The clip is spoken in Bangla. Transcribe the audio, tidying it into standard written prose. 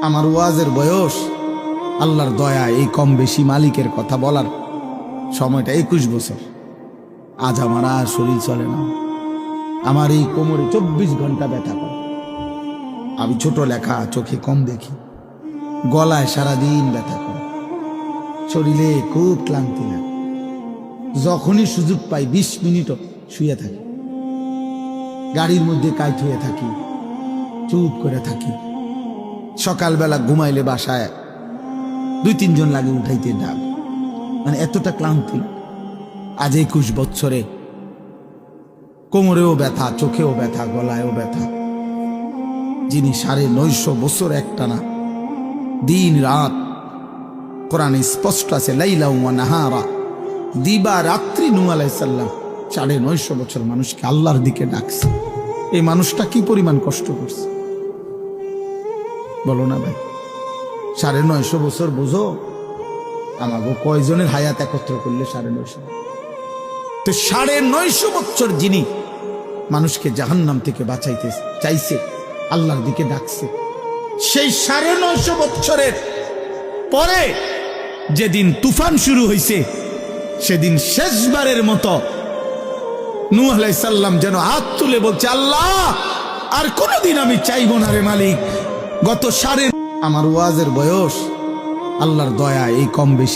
আমার ওয়াজের বয়স আল্লাহর দয়া এই কম বেশি মালিকের কথা বলার সময়টা 21 বছর। আজ আমার আর শরীর চলে না। আমার এই কোমরে 24 ঘন্টা ব্যথা করে। আমি ছোট লেখা, চোখে কম দেখি, গলায় সারাদিন ব্যথা করে, শরীরে খুব ক্লান্তি লাগে। যখনই সুযোগ পাই 20 মিনিটও শুয়ে থাকি, গাড়ির মধ্যে কাইট হয়ে থাকি, চুপ করে থাকি। সকালবেলা ঘুমাইলে বাসায় 2-3 জন লাগে উঠাইতে, ডাক, মানে এতটা ক্লান্তি। আজ 21 বছরে কোমরেও ব্যথা, চোখেও ব্যথা, গলায়ও ব্যথা। যিনি 950 বছর একটানা দিন রাত, কোরআনে স্পষ্ট আছে লাইলা ওয়া নাহারা, দিবা রাত্রি নূহ আলাইহিস সালাম 950 বছর মানুষকে আল্লাহর দিকে ডাকছে। এই মানুষটা কি পরিমাণ কষ্ট করছে বলো না ভাই? 950 বছর বুঝো, আমাকে কয়জনের হায়াত একত্র করলে 950। তো 950 বছর যিনি মানুষকে জাহান্নাম থেকে বাঁচাইতে চাইছে, আল্লাহর দিকে ডাকছে, সেই 950 বছরের পরে যেদিন তুফান শুরু হয়েছে, সেদিন শেষবারের মতো নূহ আলাইহিস সালাম যেন হাত তুলে বলছে, আল্লাহ আর কোনদিন আমি চাইবো না রে মালিক। গত আমার ওয়াজের বয়স আল্লাহর দয়া এই কম বেশি